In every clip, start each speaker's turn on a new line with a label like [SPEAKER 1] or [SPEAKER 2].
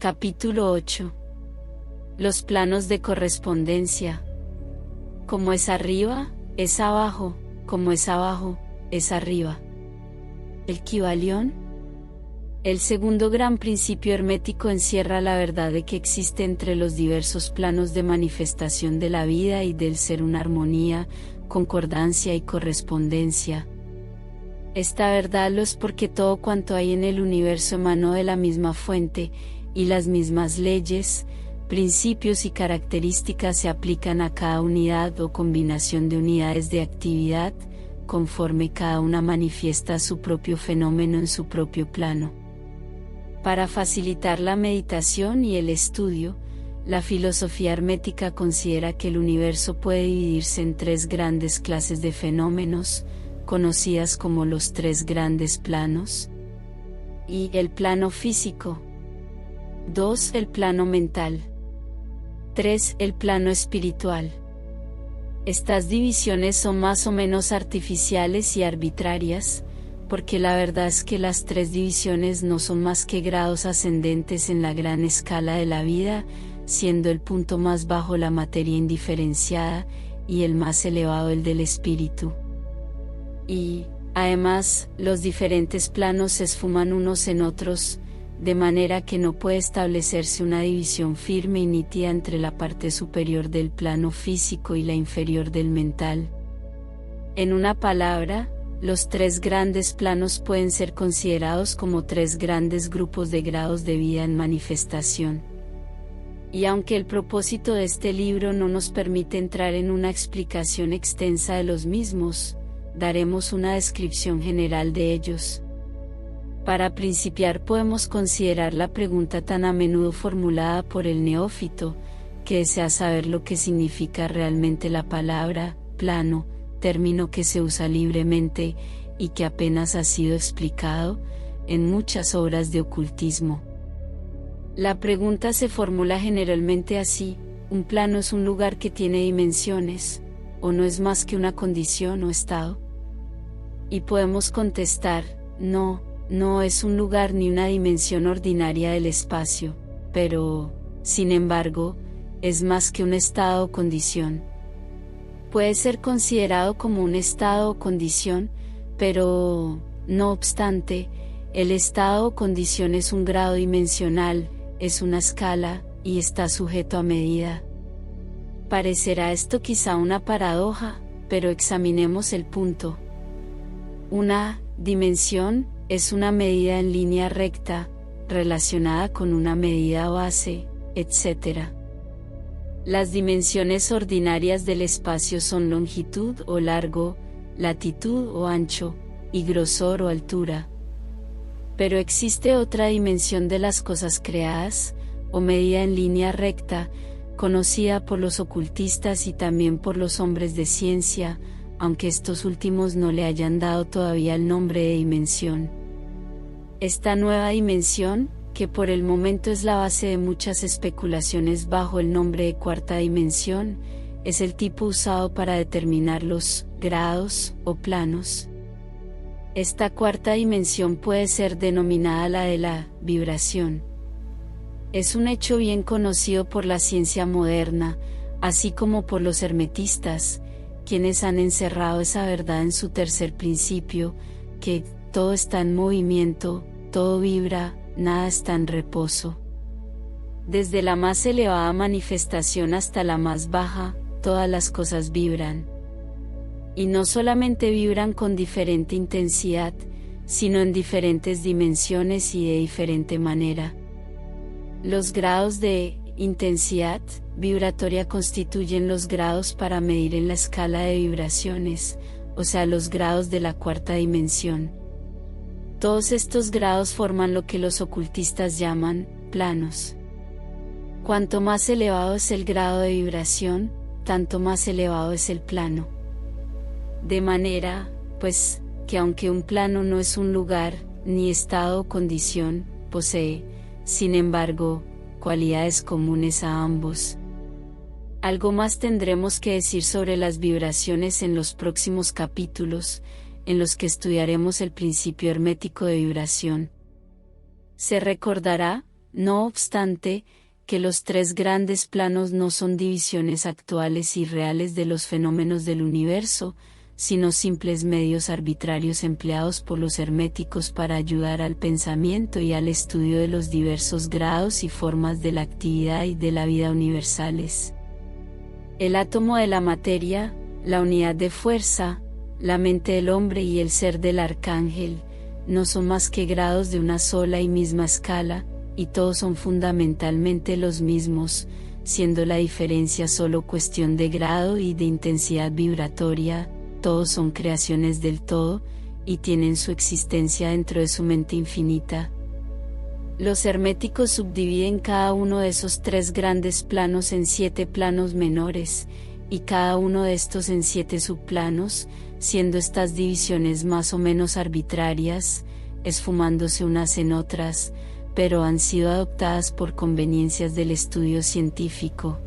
[SPEAKER 1] Capítulo 8. Los planos de correspondencia. Como es arriba, es abajo, como es abajo, es arriba. El Kybalión. El segundo gran principio hermético encierra la verdad de que existe entre los diversos planos de manifestación de la vida y del ser una armonía, concordancia y correspondencia. Esta verdad lo es porque todo cuanto hay en el universo emanó de la misma fuente, y las mismas leyes, principios y características se aplican a cada unidad o combinación de unidades de actividad, conforme cada una manifiesta su propio fenómeno en su propio plano. Para facilitar la meditación y el estudio, la filosofía hermética considera que el universo puede dividirse en tres grandes clases de fenómenos, conocidas como los tres grandes planos. Y el plano físico. 2. El plano mental. 3. El plano espiritual. Estas divisiones son más o menos artificiales y arbitrarias, porque la verdad es que las tres divisiones no son más que grados ascendentes en la gran escala de la vida, siendo el punto más bajo la materia indiferenciada, y el más elevado el del espíritu. Y, además, los diferentes planos se esfuman unos en otros, de manera que no puede establecerse una división firme y nítida entre la parte superior del plano físico y la inferior del mental. En una palabra, los tres grandes planos pueden ser considerados como tres grandes grupos de grados de vida en manifestación. Y aunque el propósito de este libro no nos permite entrar en una explicación extensa de los mismos, daremos una descripción general de ellos. Para principiar podemos considerar la pregunta tan a menudo formulada por el neófito, que desea saber lo que significa realmente la palabra plano, término que se usa libremente, y que apenas ha sido explicado, en muchas obras de ocultismo. La pregunta se formula generalmente así: ¿un plano es un lugar que tiene dimensiones, o no es más que una condición o estado? Y podemos contestar, no es un lugar ni una dimensión ordinaria del espacio, pero, sin embargo, es más que un estado o condición. Puede ser considerado como un estado o condición, pero, no obstante, el estado o condición es un grado dimensional, es una escala, y está sujeto a medida. Parecerá esto quizá una paradoja, pero examinemos el punto. Una dimensión es una medida en línea recta, relacionada con una medida base, etc. Las dimensiones ordinarias del espacio son longitud o largo, latitud o ancho, y grosor o altura. Pero existe otra dimensión de las cosas creadas, o medida en línea recta, conocida por los ocultistas y también por los hombres de ciencia, aunque estos últimos no le hayan dado todavía el nombre de dimensión. Esta nueva dimensión, que por el momento es la base de muchas especulaciones bajo el nombre de cuarta dimensión, es el tipo usado para determinar los grados o planos. Esta cuarta dimensión puede ser denominada la de la vibración. Es un hecho bien conocido por la ciencia moderna, así como por los hermetistas, quienes han encerrado esa verdad en su tercer principio, que todo está en movimiento, todo vibra, nada está en reposo. Desde la más elevada manifestación hasta la más baja, todas las cosas vibran. Y no solamente vibran con diferente intensidad, sino en diferentes dimensiones y de diferente manera. Los grados de intensidad vibratoria constituyen los grados para medir en la escala de vibraciones, o sea, los grados de la cuarta dimensión. Todos estos grados forman lo que los ocultistas llaman planos. Cuanto más elevado es el grado de vibración, tanto más elevado es el plano. De manera, pues, que aunque un plano no es un lugar, ni estado o condición, posee, sin embargo, cualidades comunes a ambos. Algo más tendremos que decir sobre las vibraciones en los próximos capítulos, en los que estudiaremos el principio hermético de vibración. Se recordará, No obstante, que los tres grandes planos no son divisiones actuales y reales de los fenómenos del universo, sino simples medios arbitrarios empleados por los herméticos para ayudar al pensamiento y al estudio de los diversos grados y formas de la actividad y de la vida universales. El átomo de la materia, la unidad de fuerza, la mente del hombre y el ser del arcángel, no son más que grados de una sola y misma escala, y todos son fundamentalmente los mismos, siendo la diferencia solo cuestión de grado y de intensidad vibratoria. Todos son creaciones del todo, y tienen su existencia dentro de su mente infinita. Los herméticos subdividen cada uno de esos tres grandes planos en 7 planos menores, y cada uno de estos en 7 subplanos, siendo estas divisiones más o menos arbitrarias, esfumándose unas en otras, pero han sido adoptadas por conveniencias del estudio científico.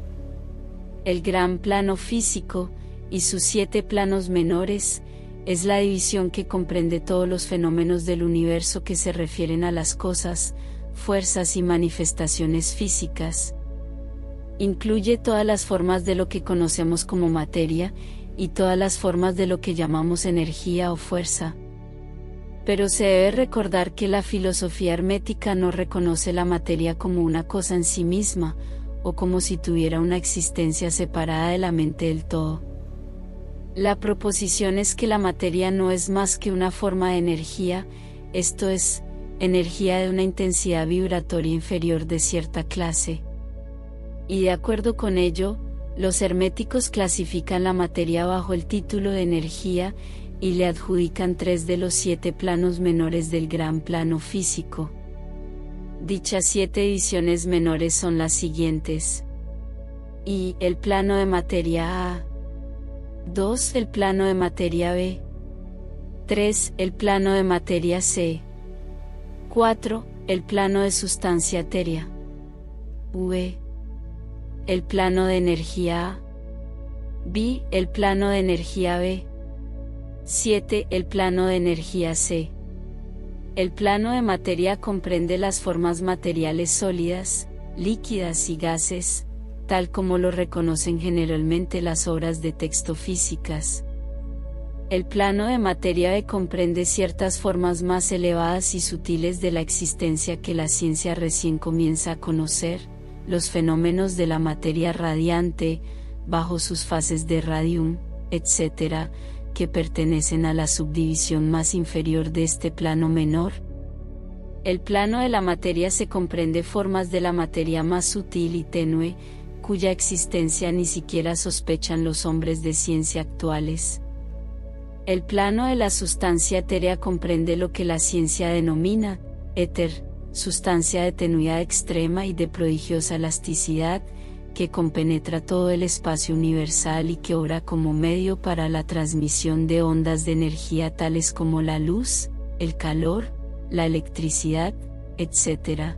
[SPEAKER 1] El gran plano físico, y sus 7 planos menores, es la división que comprende todos los fenómenos del universo que se refieren a las cosas, fuerzas y manifestaciones físicas. Incluye todas las formas de lo que conocemos como materia, y todas las formas de lo que llamamos energía o fuerza. Pero se debe recordar que la filosofía hermética no reconoce la materia como una cosa en sí misma, o como si tuviera una existencia separada de la mente del todo. La proposición es que la materia no es más que una forma de energía, esto es, energía de una intensidad vibratoria inferior de cierta clase. Y de acuerdo con ello, los herméticos clasifican la materia bajo el título de energía, y le adjudican 3 de los 7 planos menores del gran plano físico. Dichas 7 divisiones menores son las siguientes. Y el plano de materia A. 2. El plano de materia B. 3. El plano de materia C. 4. El plano de sustancia etérea. V. El plano de energía A. B. El plano de energía B. 7. El plano de energía C. El plano de materia comprende las formas materiales sólidas, líquidas y gases, tal como lo reconocen generalmente las obras de texto físicas. El plano de materia B comprende ciertas formas más elevadas y sutiles de la existencia que la ciencia recién comienza a conocer, los fenómenos de la materia radiante, bajo sus fases de radium, etc., que pertenecen a la subdivisión más inferior de este plano menor. El plano de la materia se comprende formas de la materia más sutil y tenue, cuya existencia ni siquiera sospechan los hombres de ciencia actuales. El plano de la sustancia etérea comprende lo que la ciencia denomina éter, sustancia de tenuidad extrema y de prodigiosa elasticidad, que compenetra todo el espacio universal y que obra como medio para la transmisión de ondas de energía tales como la luz, el calor, la electricidad, etc.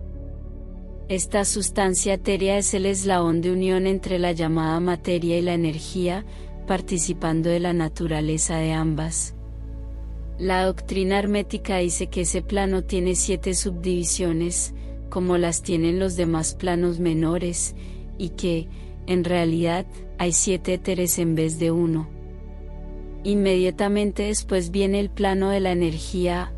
[SPEAKER 1] Esta sustancia etérea es el eslabón de unión entre la llamada materia y la energía, participando de la naturaleza de ambas. La doctrina hermética dice que ese plano tiene 7 subdivisiones, como las tienen los demás planos menores, y que, en realidad, hay 7 éteres en vez de 1. Inmediatamente después viene el plano de la energía,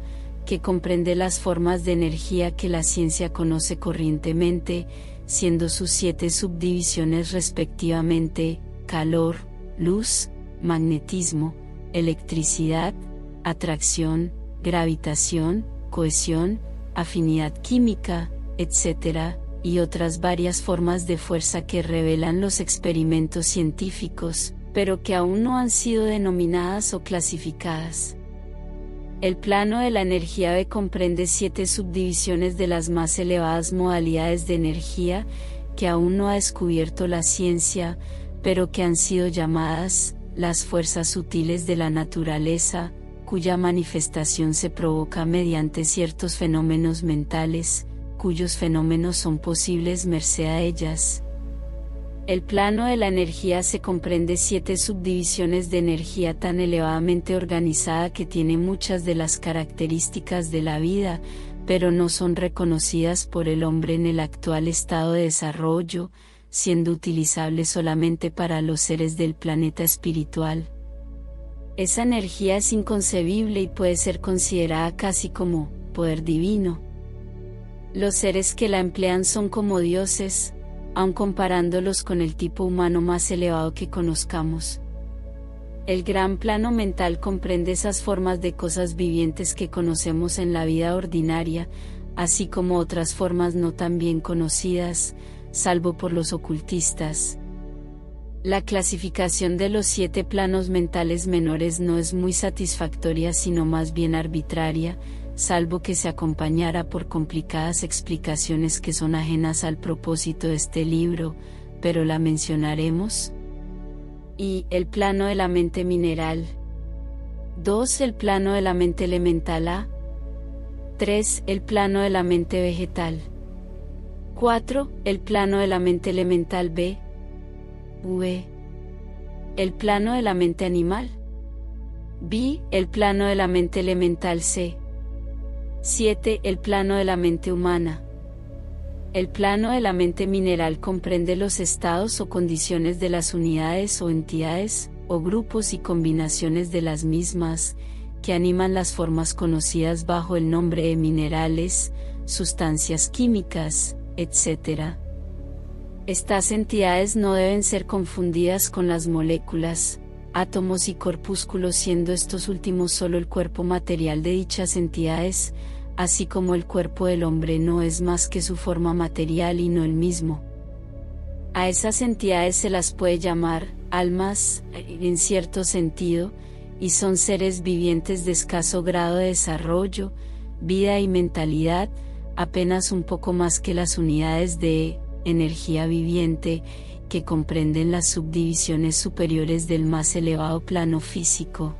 [SPEAKER 1] que comprende las formas de energía que la ciencia conoce corrientemente, siendo sus 7 subdivisiones respectivamente, calor, luz, magnetismo, electricidad, atracción, gravitación, cohesión, afinidad química, etc., y otras varias formas de fuerza que revelan los experimentos científicos, pero que aún no han sido denominadas o clasificadas. El plano de la energía B comprende 7 subdivisiones de las más elevadas modalidades de energía, que aún no ha descubierto la ciencia, pero que han sido llamadas las fuerzas sutiles de la naturaleza, cuya manifestación se provoca mediante ciertos fenómenos mentales, cuyos fenómenos son posibles merced a ellas. El plano de la energía se comprende 7 subdivisiones de energía tan elevadamente organizada que tiene muchas de las características de la vida, pero no son reconocidas por el hombre en el actual estado de desarrollo, siendo utilizables solamente para los seres del planeta espiritual. Esa energía es inconcebible y puede ser considerada casi como poder divino. Los seres que la emplean son como dioses, aun comparándolos con el tipo humano más elevado que conozcamos. El gran plano mental comprende esas formas de cosas vivientes que conocemos en la vida ordinaria, así como otras formas no tan bien conocidas, salvo por los ocultistas. La clasificación de los 7 planos mentales menores no es muy satisfactoria, sino más bien arbitraria, salvo que se acompañara por complicadas explicaciones que son ajenas al propósito de este libro, pero la mencionaremos. Y el plano de la mente mineral. 2. El plano de la mente elemental A. 3. El plano de la mente vegetal. 4. El plano de la mente elemental B. V. El plano de la mente animal. B. El plano de la mente elemental C. 7. El plano de la mente humana. El plano de la mente mineral comprende los estados o condiciones de las unidades o entidades, o grupos y combinaciones de las mismas, que animan las formas conocidas bajo el nombre de minerales, sustancias químicas, etc. Estas entidades no deben ser confundidas con las moléculas, átomos y corpúsculos, siendo estos últimos solo el cuerpo material de dichas entidades, así como el cuerpo del hombre no es más que su forma material y no el mismo. A esas entidades se las puede llamar almas, en cierto sentido, y son seres vivientes de escaso grado de desarrollo, vida y mentalidad, apenas un poco más que las unidades de energía viviente, que comprenden las subdivisiones superiores del más elevado plano físico.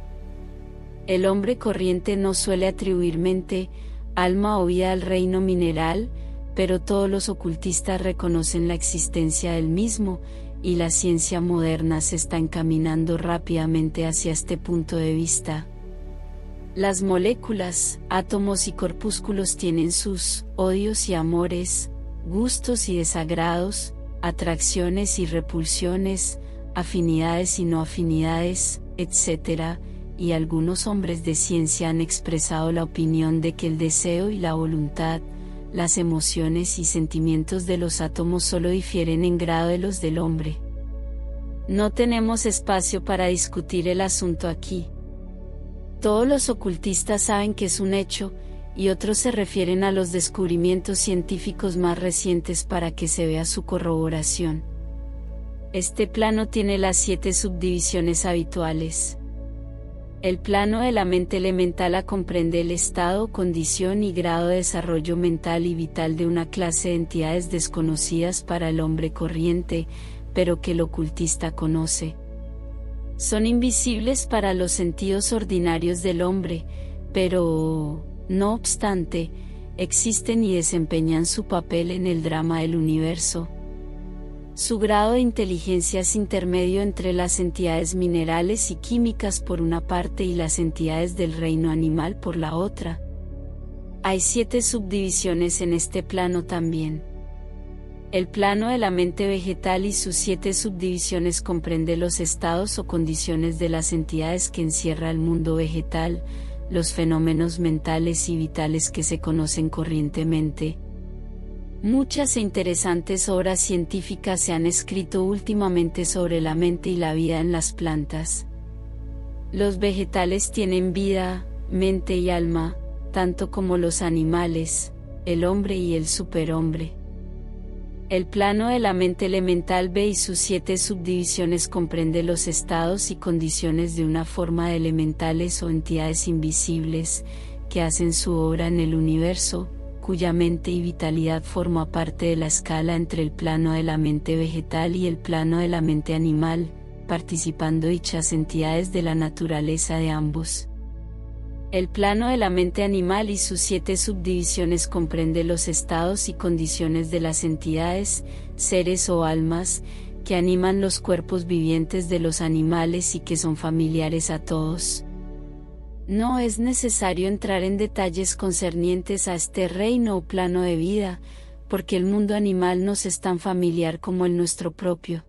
[SPEAKER 1] El hombre corriente no suele atribuir mente, alma o vida al reino mineral, pero todos los ocultistas reconocen la existencia del mismo, y la ciencia moderna se está encaminando rápidamente hacia este punto de vista. Las moléculas, átomos y corpúsculos tienen sus odios y amores, gustos y desagrados, atracciones y repulsiones, afinidades y no afinidades, etc., y algunos hombres de ciencia han expresado la opinión de que el deseo y la voluntad, las emociones y sentimientos de los átomos solo difieren en grado de los del hombre. No tenemos espacio para discutir el asunto aquí. Todos los ocultistas saben que es un hecho, y otros se refieren a los descubrimientos científicos más recientes para que se vea su corroboración. Este plano tiene las 7 subdivisiones habituales. El plano de la mente elemental A comprende el estado, condición y grado de desarrollo mental y vital de una clase de entidades desconocidas para el hombre corriente, pero que el ocultista conoce. Son invisibles para los sentidos ordinarios del hombre, pero, no obstante, existen y desempeñan su papel en el drama del universo. Su grado de inteligencia es intermedio entre las entidades minerales y químicas por una parte y las entidades del reino animal por la otra. Hay 7 subdivisiones en este plano también. El plano de la mente vegetal y sus 7 subdivisiones comprende los estados o condiciones de las entidades que encierra el mundo vegetal, los fenómenos mentales y vitales que se conocen corrientemente. Muchas e interesantes obras científicas se han escrito últimamente sobre la mente y la vida en las plantas. Los vegetales tienen vida, mente y alma, tanto como los animales, el hombre y el superhombre. El plano de la mente elemental B y sus 7 subdivisiones comprende los estados y condiciones de una forma de elementales o entidades invisibles, que hacen su obra en el universo, cuya mente y vitalidad forma parte de la escala entre el plano de la mente vegetal y el plano de la mente animal, participando dichas entidades de la naturaleza de ambos. El plano de la mente animal y sus 7 subdivisiones comprende los estados y condiciones de las entidades, seres o almas, que animan los cuerpos vivientes de los animales y que son familiares a todos. No es necesario entrar en detalles concernientes a este reino o plano de vida, porque el mundo animal nos es tan familiar como el nuestro propio.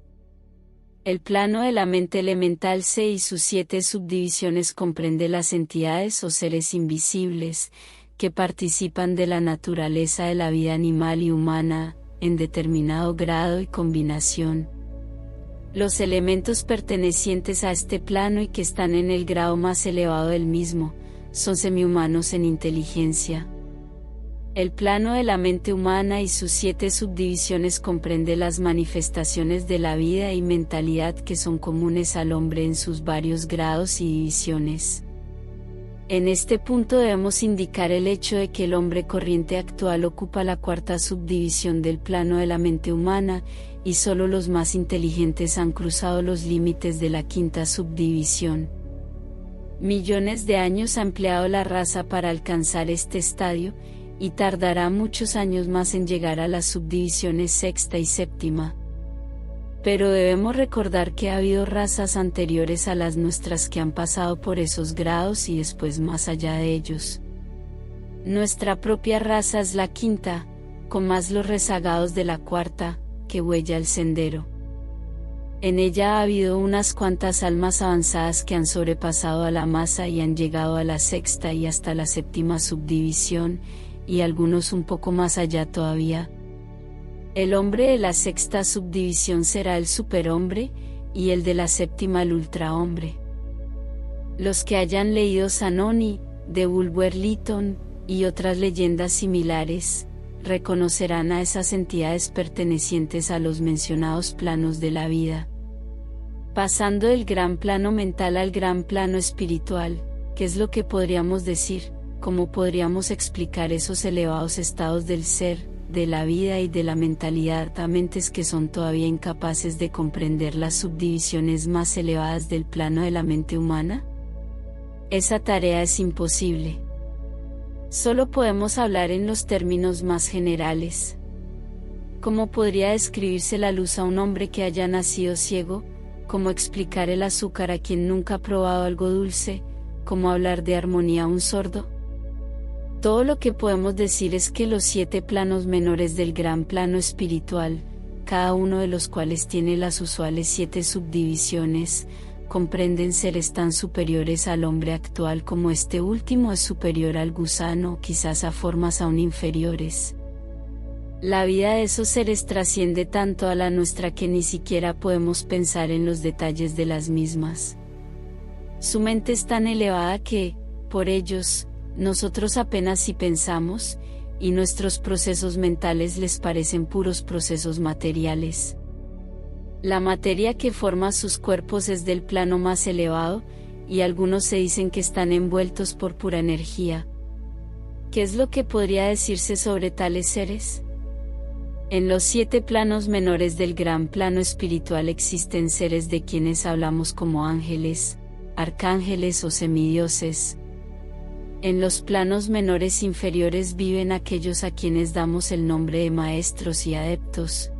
[SPEAKER 1] El plano de la mente elemental C y sus 7 subdivisiones comprende las entidades o seres invisibles, que participan de la naturaleza de la vida animal y humana, en determinado grado y combinación. Los elementos pertenecientes a este plano y que están en el grado más elevado del mismo, son semihumanos en inteligencia. El plano de la mente humana y sus 7 subdivisiones comprende las manifestaciones de la vida y mentalidad que son comunes al hombre en sus varios grados y divisiones. En este punto debemos indicar el hecho de que el hombre corriente actual ocupa la 4ª subdivisión del plano de la mente humana, y solo los más inteligentes han cruzado los límites de la 5ª subdivisión. Millones de años ha empleado la raza para alcanzar este estadio, y tardará muchos años más en llegar a las subdivisiones 6ª y 7ª. Pero debemos recordar que ha habido razas anteriores a las nuestras que han pasado por esos grados y después más allá de ellos. Nuestra propia raza es la 5ª, con más los rezagados de la 4ª, que huella el sendero. En ella ha habido unas cuantas almas avanzadas que han sobrepasado a la masa y han llegado a la 6ª y hasta la 7ª subdivisión, y algunos un poco más allá todavía. El hombre de la 6ª subdivisión será el superhombre, y el de la 7ª el ultrahombre. Los que hayan leído Zanoni, de Bulwer Lytton, y otras leyendas similares, reconocerán a esas entidades pertenecientes a los mencionados planos de la vida. Pasando del gran plano mental al gran plano espiritual, ¿qué es lo que podríamos decir? ¿Cómo podríamos explicar esos elevados estados del ser, de la vida y de la mentalidad a mentes que son todavía incapaces de comprender las subdivisiones más elevadas del plano de la mente humana? Esa tarea es imposible. Solo podemos hablar en los términos más generales. ¿Cómo podría describirse la luz a un hombre que haya nacido ciego? ¿Cómo explicar el azúcar a quien nunca ha probado algo dulce? ¿Cómo hablar de armonía a un sordo? Todo lo que podemos decir es que los 7 planos menores del gran plano espiritual, cada uno de los cuales tiene las usuales 7 subdivisiones, comprenden seres tan superiores al hombre actual como este último es superior al gusano, quizás a formas aún inferiores. La vida de esos seres trasciende tanto a la nuestra que ni siquiera podemos pensar en los detalles de las mismas. Su mente es tan elevada que, por ellos, nosotros apenas si pensamos, y nuestros procesos mentales les parecen puros procesos materiales. La materia que forma sus cuerpos es del plano más elevado, y algunos se dicen que están envueltos por pura energía. ¿Qué es lo que podría decirse sobre tales seres? En los 7 planos menores del gran plano espiritual existen seres de quienes hablamos como ángeles, arcángeles o semidioses. En los planos menores inferiores viven aquellos a quienes damos el nombre de maestros y adeptos.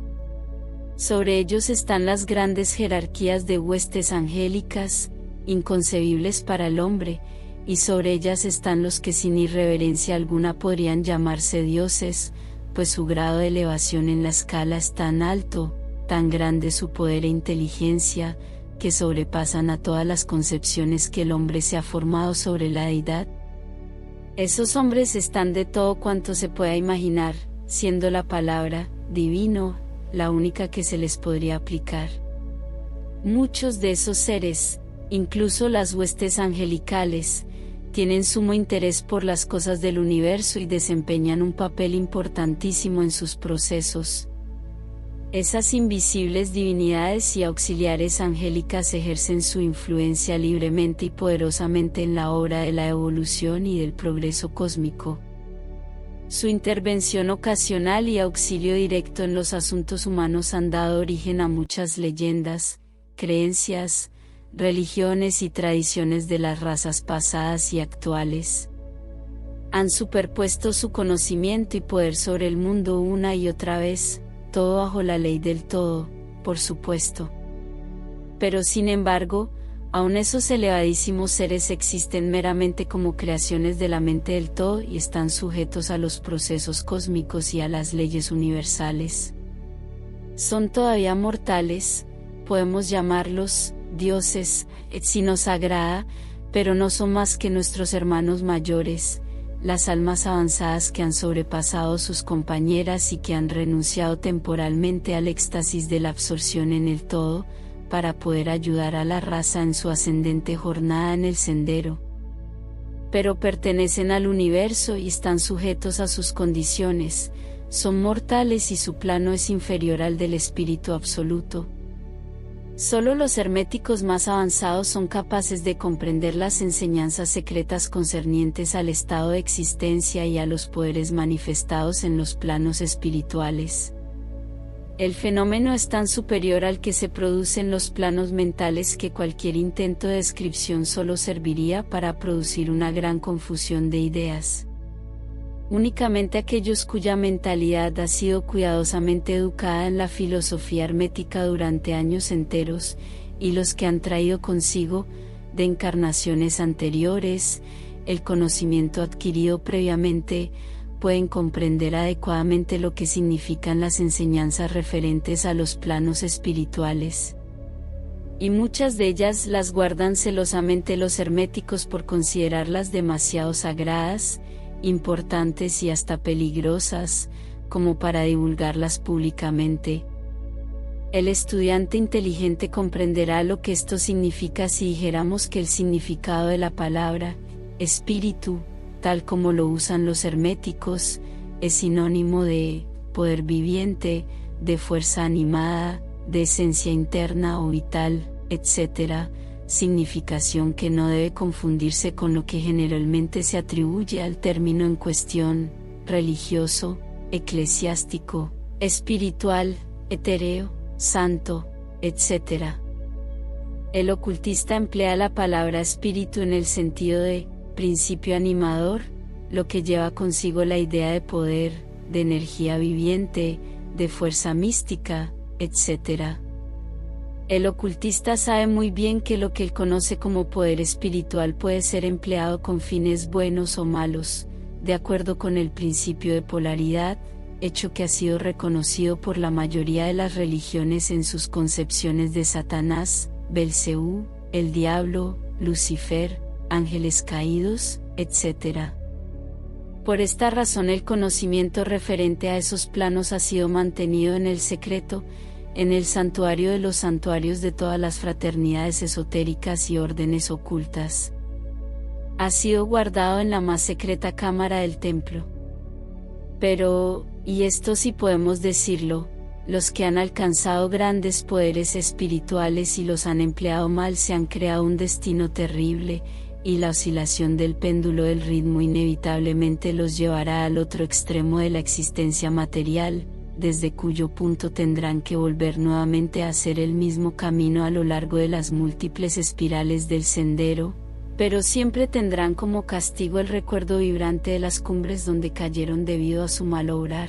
[SPEAKER 1] Sobre ellos están las grandes jerarquías de huestes angélicas, inconcebibles para el hombre, y sobre ellas están los que sin irreverencia alguna podrían llamarse dioses, pues su grado de elevación en la escala es tan alto, tan grande su poder e inteligencia, que sobrepasan a todas las concepciones que el hombre se ha formado sobre la deidad. Esos hombres están de todo cuanto se pueda imaginar, siendo la palabra divino la única que se les podría aplicar. Muchos de esos seres, incluso las huestes angelicales, tienen sumo interés por las cosas del universo y desempeñan un papel importantísimo en sus procesos. Esas invisibles divinidades y auxiliares angélicas ejercen su influencia libremente y poderosamente en la obra de la evolución y del progreso cósmico. Su intervención ocasional y auxilio directo en los asuntos humanos han dado origen a muchas leyendas, creencias, religiones y tradiciones de las razas pasadas y actuales. Han superpuesto su conocimiento y poder sobre el mundo una y otra vez, todo bajo la ley del todo, por supuesto. Pero sin embargo, Aun esos elevadísimos seres existen meramente como creaciones de la mente del todo y están sujetos a los procesos cósmicos y a las leyes universales. Son todavía mortales, podemos llamarlos dioses, si nos agrada, pero no son más que nuestros hermanos mayores, las almas avanzadas que han sobrepasado sus compañeras y que han renunciado temporalmente al éxtasis de la absorción en el todo, para poder ayudar a la raza en su ascendente jornada en el sendero. Pero pertenecen al universo y están sujetos a sus condiciones, son mortales y su plano es inferior al del espíritu absoluto. Solo los herméticos más avanzados son capaces de comprender las enseñanzas secretas concernientes al estado de existencia y a los poderes manifestados en los planos espirituales. El fenómeno es tan superior al que se produce en los planos mentales que cualquier intento de descripción solo serviría para producir una gran confusión de ideas. Únicamente aquellos cuya mentalidad ha sido cuidadosamente educada en la filosofía hermética durante años enteros, y los que han traído consigo, de encarnaciones anteriores, el conocimiento adquirido previamente, pueden comprender adecuadamente lo que significan las enseñanzas referentes a los planos espirituales. Y muchas de ellas las guardan celosamente los herméticos por considerarlas demasiado sagradas, importantes y hasta peligrosas, como para divulgarlas públicamente. El estudiante inteligente comprenderá lo que esto significa si dijéramos que el significado de la palabra espíritu, tal como lo usan los herméticos, es sinónimo de poder viviente, de fuerza animada, de esencia interna o vital, etc., significación que no debe confundirse con lo que generalmente se atribuye al término en cuestión, religioso, eclesiástico, espiritual, etéreo, santo, etc. El ocultista emplea la palabra espíritu en el sentido de principio animador, lo que lleva consigo la idea de poder, de energía viviente, de fuerza mística, etc. El ocultista sabe muy bien que lo que él conoce como poder espiritual puede ser empleado con fines buenos o malos, de acuerdo con el principio de polaridad, hecho que ha sido reconocido por la mayoría de las religiones en sus concepciones de Satanás, Belcebú, el diablo, Lucifer, ángeles caídos, etc. Por esta razón el conocimiento referente a esos planos ha sido mantenido en el secreto, en el santuario de los santuarios de todas las fraternidades esotéricas y órdenes ocultas. Ha sido guardado en la más secreta cámara del templo. Pero, y esto sí podemos decirlo, los que han alcanzado grandes poderes espirituales y los han empleado mal se han creado un destino terrible, y la oscilación del péndulo del ritmo inevitablemente los llevará al otro extremo de la existencia material, desde cuyo punto tendrán que volver nuevamente a hacer el mismo camino a lo largo de las múltiples espirales del sendero, pero siempre tendrán como castigo el recuerdo vibrante de las cumbres donde cayeron debido a su mal obrar.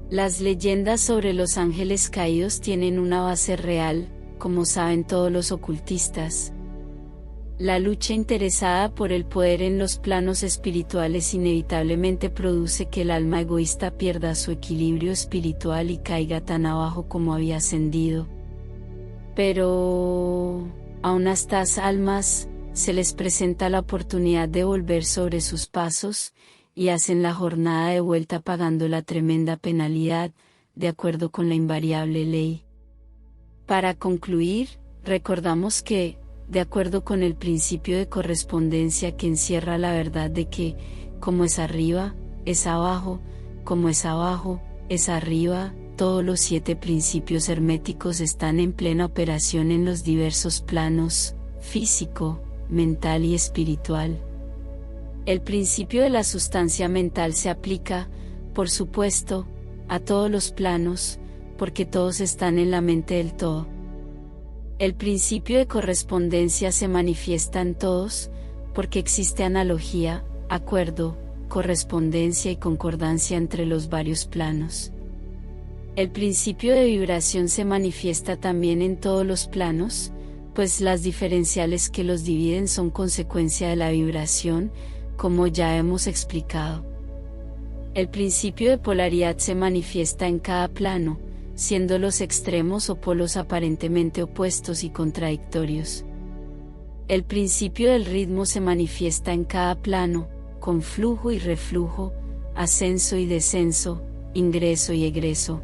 [SPEAKER 1] Las leyendas sobre los ángeles caídos tienen una base real, como saben todos los ocultistas. La lucha interesada por el poder en los planos espirituales inevitablemente produce que el alma egoísta pierda su equilibrio espiritual y caiga tan abajo como había ascendido. Pero, aun a estas almas, se les presenta la oportunidad de volver sobre sus pasos, y hacen la jornada de vuelta pagando la tremenda penalidad, de acuerdo con la invariable ley. Para concluir, recordamos que, de acuerdo con el principio de correspondencia que encierra la verdad de que, como es arriba, es abajo, como es abajo, es arriba, todos los 7 principios herméticos están en plena operación en los diversos planos, físico, mental y espiritual. El principio de la sustancia mental se aplica, por supuesto, a todos los planos, porque todos están en la mente del todo. El principio de correspondencia se manifiesta en todos, porque existe analogía, acuerdo, correspondencia y concordancia entre los varios planos. El principio de vibración se manifiesta también en todos los planos, pues las diferenciales que los dividen son consecuencia de la vibración, como ya hemos explicado. El principio de polaridad se manifiesta en cada plano, siendo los extremos o polos aparentemente opuestos y contradictorios. El principio del ritmo se manifiesta en cada plano, con flujo y reflujo, ascenso y descenso, ingreso y egreso.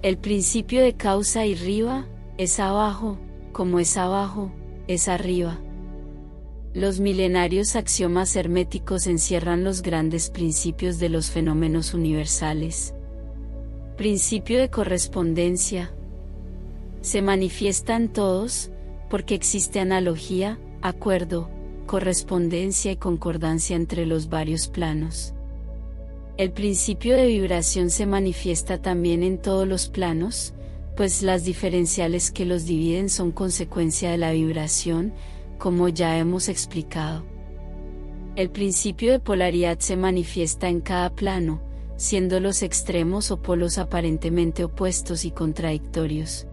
[SPEAKER 1] El principio de causa y riva, es abajo, como es abajo, es arriba. Los milenarios axiomas herméticos encierran los grandes principios de los fenómenos universales. Principio de correspondencia. Se manifiestan todos, porque existe analogía, acuerdo, correspondencia y concordancia entre los varios planos. El principio de vibración se manifiesta también en todos los planos, pues las diferenciales que los dividen son consecuencia de la vibración, como ya hemos explicado. El principio de polaridad se manifiesta en cada plano, siendo los extremos o polos aparentemente opuestos y contradictorios.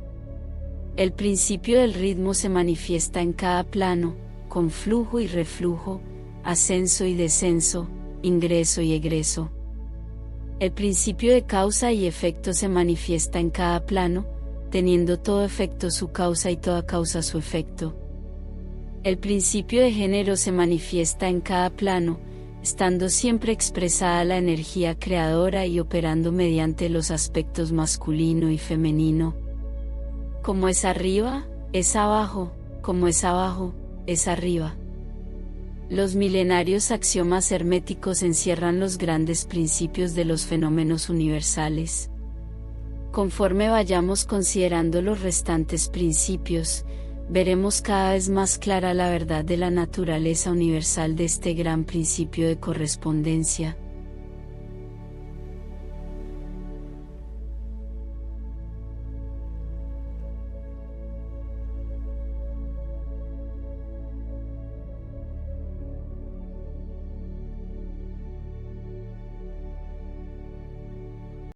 [SPEAKER 1] El principio del ritmo se manifiesta en cada plano, con flujo y reflujo, ascenso y descenso, ingreso y egreso. El principio de causa y efecto se manifiesta en cada plano, teniendo todo efecto su causa y toda causa su efecto. El principio de género se manifiesta en cada plano, estando siempre expresada la energía creadora y operando mediante los aspectos masculino y femenino. Como es arriba, es abajo, como es abajo, es arriba. Los milenarios axiomas herméticos encierran los grandes principios de los fenómenos universales. Conforme vayamos considerando los restantes principios, veremos cada vez más clara la verdad de la naturaleza universal de este gran principio de correspondencia.